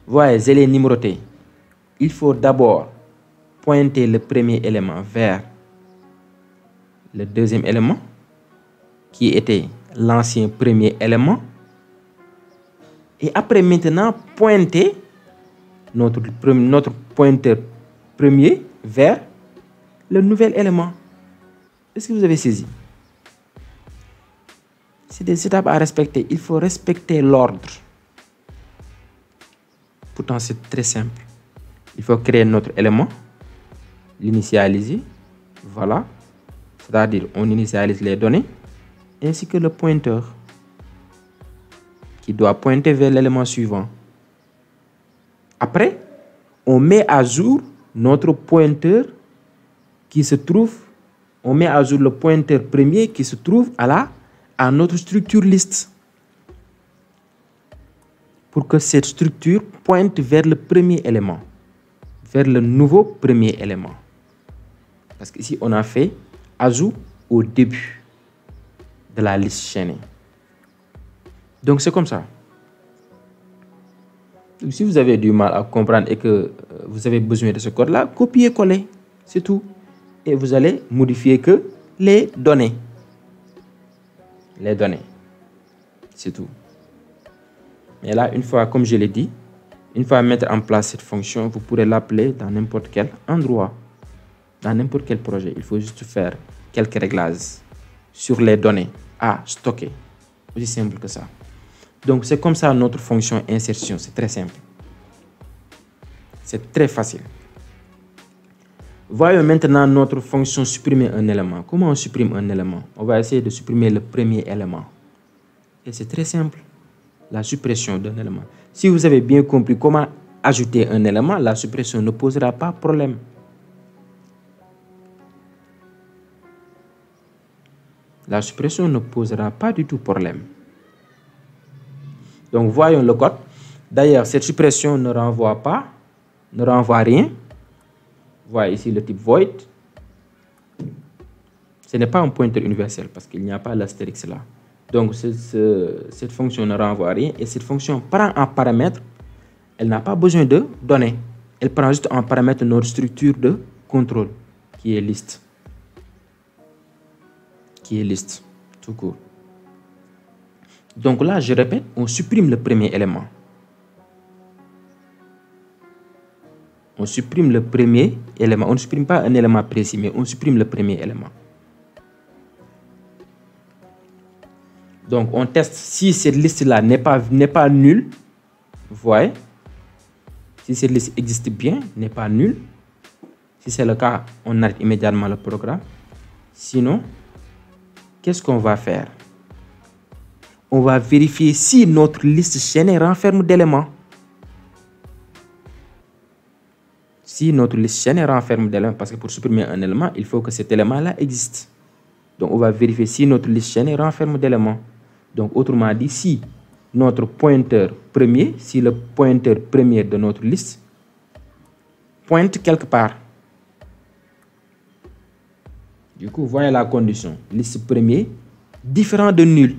Voyez, je l'ai numéroté. Il faut d'abord pointer le premier élément vers le deuxième élément, qui était l'ancien premier élément. Et après, maintenant, pointer notre pointeur premier vers le nouvel élément. Est-ce que vous avez saisi? C'est des étapes à respecter. Il faut respecter l'ordre. Pourtant, c'est très simple. Il faut créer notre élément, l'initialiser. Voilà. C'est-à-dire, on initialise les données, ainsi que le pointeur, qui doit pointer vers l'élément suivant. Après, on met à jour notre pointeur qui se trouve, on met à jour le pointeur premier qui se trouve à notre structure liste, pour que cette structure pointe vers le premier élément, vers le nouveau premier élément. Parce qu'ici, on a fait ajout au début de la liste chaînée. Donc, c'est comme ça. Donc, si vous avez du mal à comprendre et que vous avez besoin de ce code-là, copier-coller, c'est tout. Et vous allez modifier que les données. Les données. C'est tout. Et là, une fois, comme je l'ai dit, une fois mettre en place cette fonction, vous pourrez l'appeler dans n'importe quel endroit, dans n'importe quel projet. Il faut juste faire quelques réglages sur les données à stocker. Aussi simple que ça. Donc, c'est comme ça notre fonction insertion. C'est très simple. C'est très facile. Voyons maintenant notre fonction supprimer un élément. Comment on supprime un élément? On va essayer de supprimer le premier élément. Et c'est très simple. La suppression d'un élément. Si vous avez bien compris comment ajouter un élément, la suppression ne posera pas problème. La suppression ne posera pas du tout problème. Donc, voyons le code. D'ailleurs, cette suppression ne renvoie rien. Vous voyez ici le type void. Ce n'est pas un pointeur universel parce qu'il n'y a pas l'astérix là. Donc, cette fonction ne renvoie rien et cette fonction prend en paramètre, elle n'a pas besoin de données. Elle prend juste en paramètre notre structure de contrôle qui est liste. Qui est liste, tout court. Donc là, je répète, on supprime le premier élément. On supprime le premier élément. On ne supprime pas un élément précis, mais on supprime le premier élément. Donc, on teste si cette liste-là n'est pas nulle. Vous voyez? Si cette liste existe bien, n'est pas nulle. Si c'est le cas, on arrête immédiatement le programme. Sinon, qu'est-ce qu'on va faire? On va vérifier si notre liste chaînée renferme d'éléments. Si notre liste chaînée renferme d'éléments, parce que pour supprimer un élément, il faut que cet élément-là existe. Donc, on va vérifier si notre liste chaînée renferme d'éléments. Donc, autrement dit, si notre pointeur premier, si le pointeur premier de notre liste pointe quelque part. Du coup, voyez la condition. Liste premier différent de nul.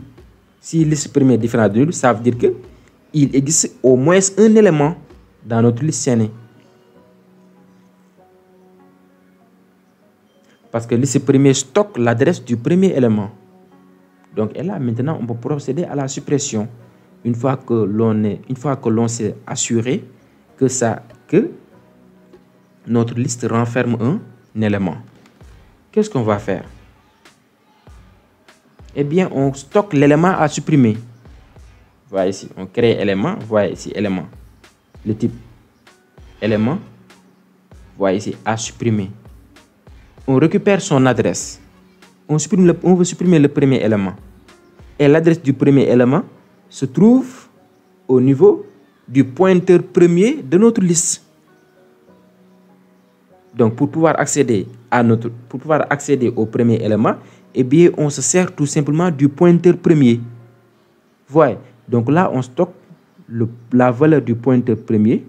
Si liste premier différent de nul, ça veut dire qu'il existe au moins un élément dans notre liste chaînée. Parce que liste premier stocke l'adresse du premier élément. Donc, et là, maintenant, on peut procéder à la suppression. Une fois que l'on s'est assuré que notre liste renferme un élément. Qu'est-ce qu'on va faire? Eh bien, on stocke l'élément à supprimer. Voyez ici, on crée élément. Voyez ici, élément. Le type élément. Voyez ici, à supprimer. On récupère son adresse. On veut supprimer le premier élément. Et l'adresse du premier élément se trouve au niveau du pointeur premier de notre liste. Donc, pour pouvoir accéder au premier élément, eh bien, on se sert tout simplement du pointeur premier. Voyez. Donc là, on stocke la valeur du pointeur premier.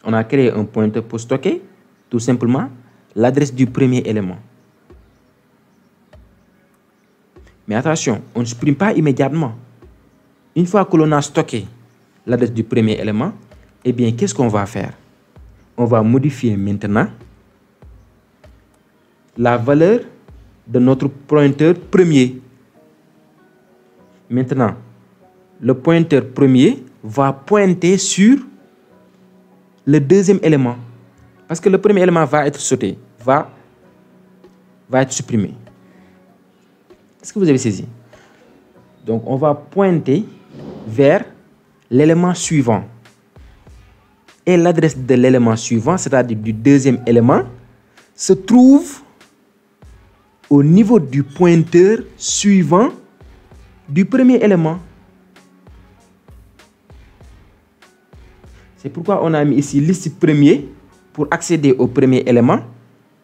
On a créé un pointeur pour stocker tout simplement l'adresse du premier élément. Mais attention, on ne supprime pas immédiatement. Une fois que l'on a stocké l'adresse du premier élément, eh bien, qu'est-ce qu'on va faire? On va modifier maintenant la valeur de notre pointeur premier. Maintenant, le pointeur premier va pointer sur le deuxième élément. Parce que le premier élément va être sauté, va être supprimé. Est-ce que vous avez saisi? Donc, on va pointer vers l'élément suivant. Et l'adresse de l'élément suivant, c'est-à-dire du deuxième élément, se trouve au niveau du pointeur suivant du premier élément. C'est pourquoi on a mis ici liste premier pour accéder au premier élément.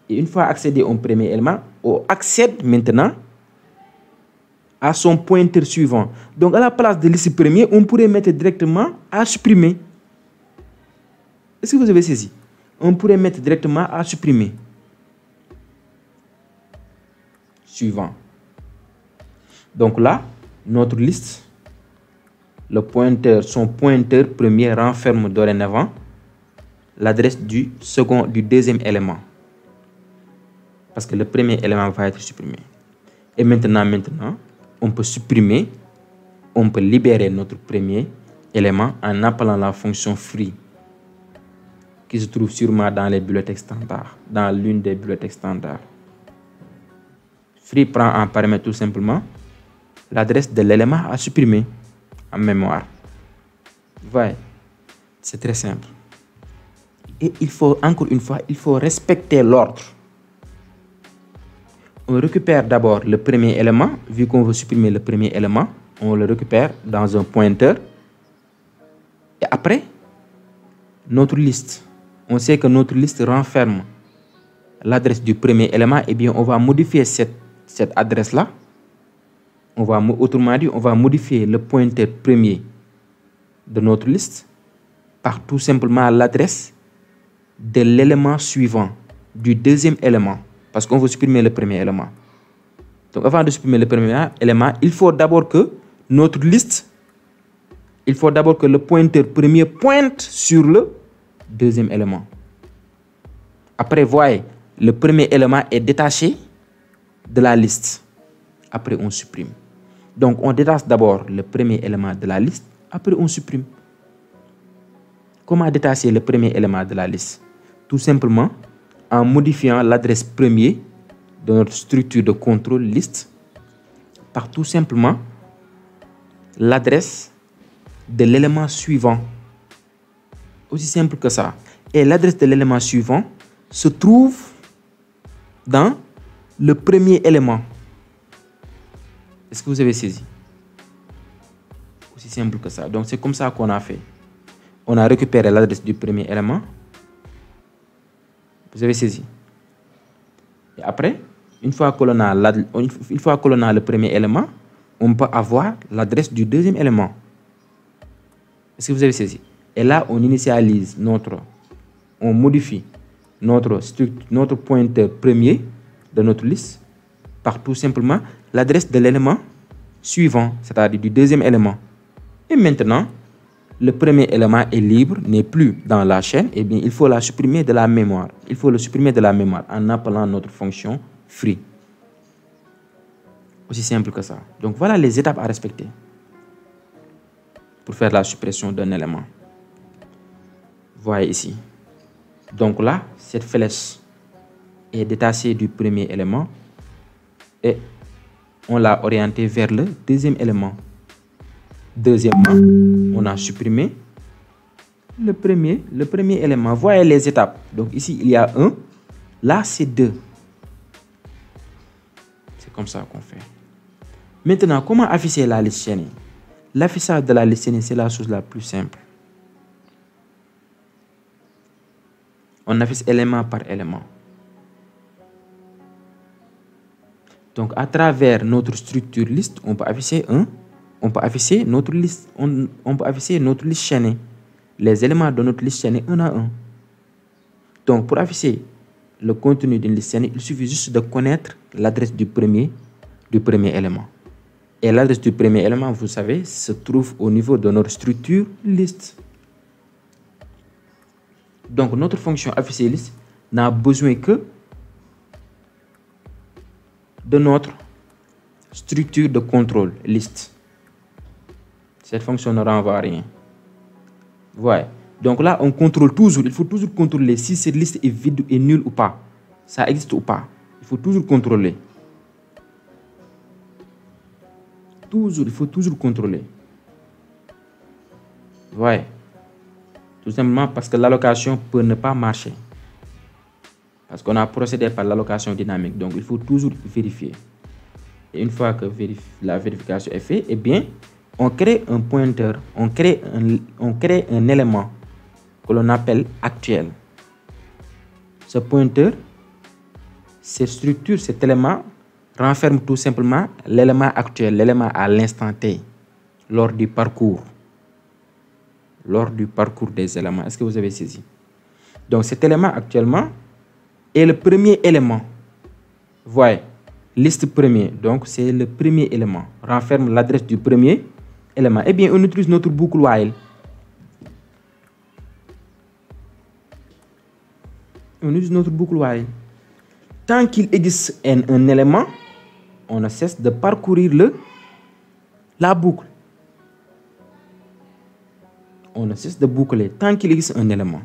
Et une fois accédé au premier élément, on accède maintenant à son pointeur suivant. Donc, à la place de liste premier, on pourrait mettre directement à supprimer. Est-ce que vous avez saisi? On pourrait mettre directement à supprimer. Suivant. Donc là, notre liste, son pointeur premier renferme dorénavant l'adresse du deuxième élément. Parce que le premier élément va être supprimé. Et maintenant, on peut supprimer, on peut libérer notre premier élément en appelant la fonction free, qui se trouve sûrement dans les bibliothèques standards, dans l'une des bibliothèques standards. Free prend en paramètre tout simplement l'adresse de l'élément à supprimer en mémoire. Vous voyez, c'est très simple. Et il faut, encore une fois, il faut respecter l'ordre. On récupère d'abord le premier élément. Vu qu'on veut supprimer le premier élément, on le récupère dans un pointeur. Et après, notre liste. On sait que notre liste renferme l'adresse du premier élément. Eh bien, on va modifier cette adresse-là. Autrement dit, on va modifier le pointeur premier de notre liste par tout simplement l'adresse de l'élément suivant, du deuxième élément. Parce qu'on veut supprimer le premier élément. Donc, avant de supprimer le premier élément, il faut d'abord que notre liste, il faut d'abord que le pointeur premier pointe sur le deuxième élément. Après, voyez, le premier élément est détaché de la liste. Après, on supprime. Donc, on détache d'abord le premier élément de la liste. Après, on supprime. Comment détacher le premier élément de la liste? Tout simplement en modifiant l'adresse premier de notre structure de contrôle liste par tout simplement l'adresse de l'élément suivant. Aussi simple que ça. Et l'adresse de l'élément suivant se trouve dans le premier élément. Est-ce que vous avez saisi? Aussi simple que ça. Donc, c'est comme ça qu'on a fait. On a récupéré l'adresse du premier élément. Vous avez saisi? Et après, une fois que l'on a le premier élément, on peut avoir l'adresse du deuxième élément. Est-ce que vous avez saisi? Et là, on initialise on modifie notre pointeur premier de notre liste par tout simplement l'adresse de l'élément suivant, c'est-à-dire du deuxième élément. Et maintenant, le premier élément est libre, n'est plus dans la chaîne, et bien il faut la supprimer de la mémoire. Il faut le supprimer de la mémoire en appelant notre fonction free. Aussi simple que ça. Donc voilà les étapes à respecter pour faire la suppression d'un élément. Voyez ici. Donc là, cette flèche est détachée du premier élément et on l'a orientée vers le deuxième élément. Deuxièmement, on a supprimé le premier élément. Voyez les étapes. Donc ici, il y a 1. Là, c'est 2. C'est comme ça qu'on fait. Maintenant, comment afficher la liste chaînée? L'affichage de la liste chaînée, c'est la chose la plus simple. On affiche élément par élément. Donc, à travers notre structure liste, on peut afficher notre liste. On peut afficher notre liste chaînée. Les éléments de notre liste chaînée, un à un. Donc, pour afficher le contenu d'une liste chaînée, il suffit juste de connaître l'adresse du premier élément. Et l'adresse du premier élément, vous savez, se trouve au niveau de notre structure liste. Donc, notre fonction afficher liste n'a besoin que de notre structure de contrôle liste. Cette fonction ne renvoie à rien. Voilà. Donc là, on contrôle toujours. Il faut toujours contrôler si cette liste est vide et nulle ou pas. Ça existe ou pas. Il faut toujours contrôler. Il faut toujours contrôler. Ouais. Tout simplement parce que l'allocation peut ne pas marcher. Parce qu'on a procédé par l'allocation dynamique. Donc, il faut toujours vérifier. Et une fois que la vérification est faite, eh bien, on crée un pointeur, on crée un élément que l'on appelle actuel. Ce pointeur, cette structure, cet élément renferme tout simplement l'élément actuel, l'élément à l'instant T, lors du parcours des éléments. Est-ce que vous avez saisi? Donc cet élément actuellement est le premier élément. Voyez, liste premier, donc c'est le premier élément, renferme l'adresse du premier élément. Eh bien, on utilise notre boucle while. On utilise notre boucle while. Tant qu'il existe un élément, on ne cesse de parcourir la boucle. On ne cesse de boucler tant qu'il existe un élément.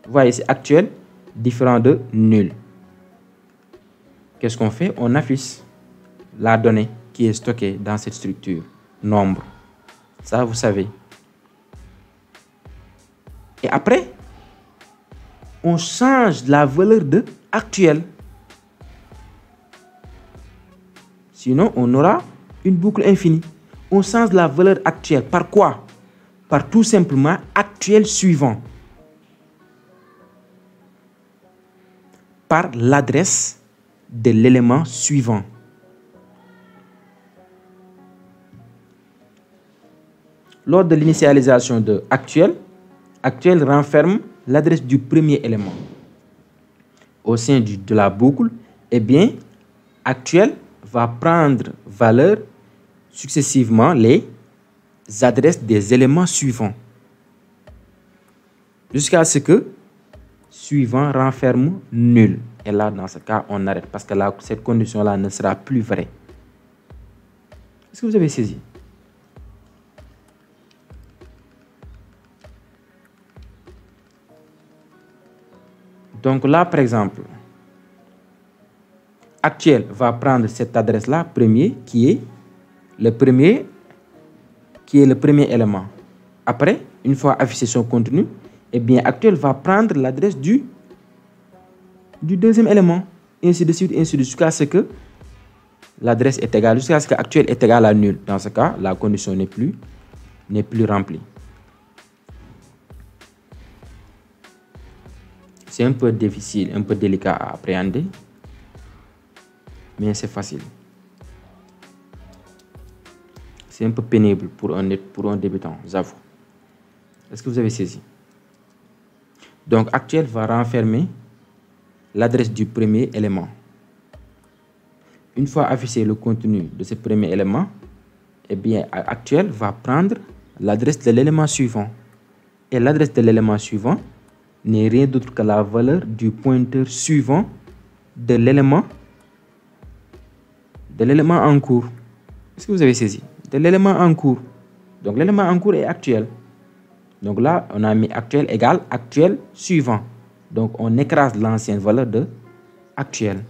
Vous voyez, c'est actuel, différent de nul. Qu'est-ce qu'on fait? On affiche la donnée qui est stockée dans cette structure, nombre. Ça, vous savez. Et après, on change la valeur de actuel. Sinon, on aura une boucle infinie. On change la valeur actuelle. Par quoi? Par tout simplement actuel suivant. Par l'adresse de l'élément suivant. Lors de l'initialisation de actuel, actuel renferme l'adresse du premier élément. Au sein de la boucle, eh bien, actuel va prendre valeur successivement les adresses des éléments suivants. Jusqu'à ce que suivant renferme nul. Et là, dans ce cas, on arrête parce que là, cette condition-là ne sera plus vraie. Est-ce que vous avez saisi? Donc là, par exemple, actuel va prendre cette adresse-là, premier, qui est le premier élément. Après, une fois affiché son contenu, eh bien, actuel va prendre l'adresse du deuxième élément, ainsi de suite, jusqu'à ce que l'adresse est égale, jusqu'à ce que actuel est égal à nul. Dans ce cas, la condition n'est plus remplie. C'est un peu difficile, un peu délicat à appréhender, mais c'est facile. C'est un peu pénible pour un débutant, j'avoue. Est-ce que vous avez saisi? Donc, actuel va renfermer l'adresse du premier élément. Une fois affiché le contenu de ce premier élément, eh bien, actuel va prendre l'adresse de l'élément suivant. Et l'adresse de l'élément suivant n'est rien d'autre que la valeur du pointeur suivant de l'élément en cours. Est-ce que vous avez saisi? De l'élément en cours. Donc l'élément en cours est actuel. Donc là, on a mis actuel égale actuel suivant. Donc on écrase l'ancienne valeur de actuel.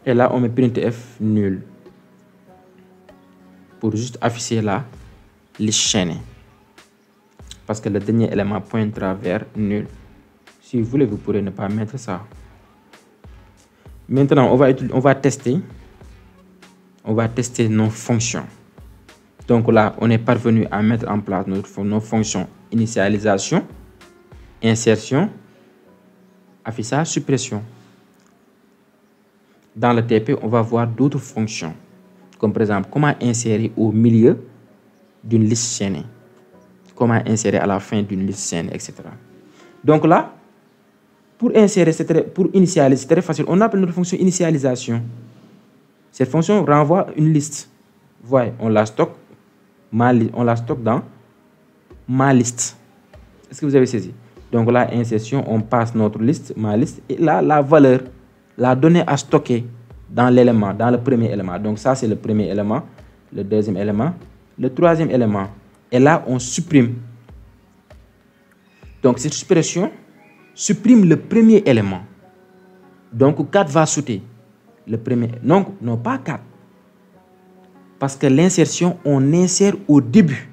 Et là, on met printf nul pour juste afficher la liste chaînée. Parce que le dernier élément pointera vers nul. Si vous voulez, vous pourrez ne pas mettre ça. Maintenant, on va tester nos fonctions. Donc là, on est parvenu à mettre en place nos fonctions initialisation, insertion, affichage, suppression. Dans le TP, on va voir d'autres fonctions, comme par exemple, comment insérer au milieu d'une liste chaînée, comment insérer à la fin d'une liste chaînée, etc. Donc là, pour initialiser, c'est très facile. On appelle notre fonction initialisation. Cette fonction renvoie une liste. Vous voyez, on la stocke dans ma liste. Est-ce que vous avez saisi? Donc là, insertion, on passe notre liste, ma liste, et là, la valeur, la donnée à stocker dans l'élément, dans le premier élément. Donc ça, c'est le premier élément, le deuxième élément, le troisième élément. Et là, on supprime. Donc cette suppression supprime le premier élément. Donc 4 va sauter. Le premier. Non, pas 4. Parce que l'insertion, on insère au début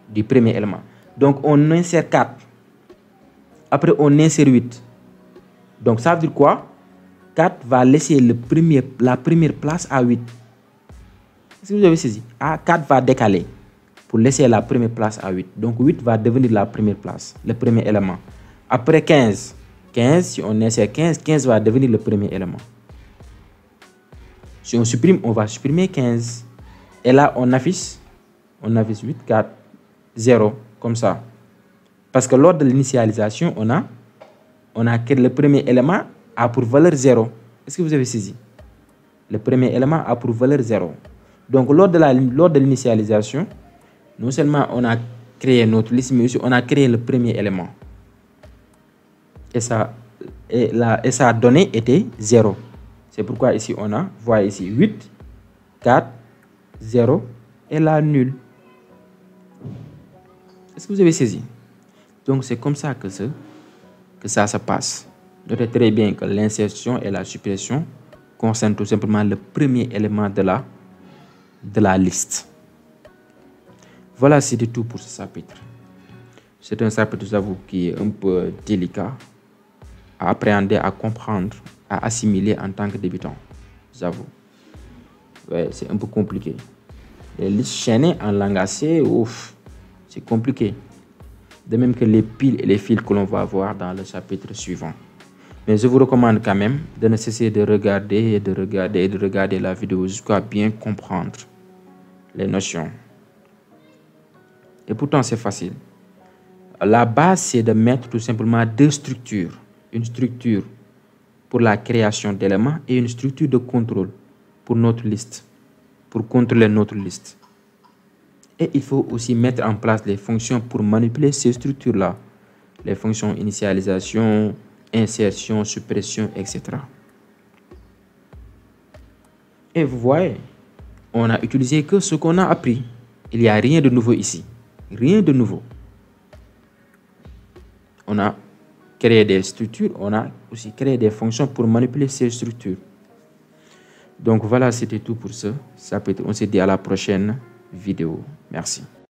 du premier élément. Donc on insère 4. Après, on insère 8. Donc ça veut dire quoi? 4 va laisser la première place à 8. Est-ce que vous avez saisi? 4 va décaler. pour laisser la première place à 8. Donc 8 va devenir la première place, le premier élément. Après 15, si on insère 15, 15 va devenir le premier élément. Si on supprime, on va supprimer 15. Et là, on affiche 8, 4, 0, comme ça. Parce que lors de l'initialisation, on a que le premier élément a pour valeur 0. Est-ce que vous avez saisi? Le premier élément a pour valeur 0. Donc, lors de l'initialisation, non seulement on a créé notre liste, mais aussi on a créé le premier élément. Et sa donnée était 0. C'est pourquoi ici, voyez ici, 8, 4, 0 et là, nul. Est-ce que vous avez saisi? Donc, c'est comme ça que ça se passe. Notez très bien que l'insertion et la suppression concernent tout simplement le premier élément de la liste. Voilà, c'était tout pour ce chapitre. C'est un chapitre, j'avoue, qui est un peu délicat à appréhender, à comprendre, à assimiler en tant que débutant. J'avoue. Ouais, c'est un peu compliqué. Les listes chaînées en langage C, c'est compliqué. De même que les piles et les fils que l'on va voir dans le chapitre suivant. Mais je vous recommande quand même de ne cesser de regarder la vidéo jusqu'à bien comprendre les notions. Et pourtant, c'est facile. La base, c'est de mettre tout simplement deux structures. Une structure pour la création d'éléments et une structure de contrôle pour notre liste, pour contrôler notre liste. Et il faut aussi mettre en place les fonctions pour manipuler ces structures-là. Les fonctions initialisation, insertion, suppression, etc. Et vous voyez, on a utilisé que ce qu'on a appris. Il n'y a rien de nouveau ici. Rien de nouveau. On a créé des structures, on a aussi créé des fonctions pour manipuler ces structures. Donc voilà, c'était tout pour ce chapitre. On se dit à la prochaine vidéo. Merci.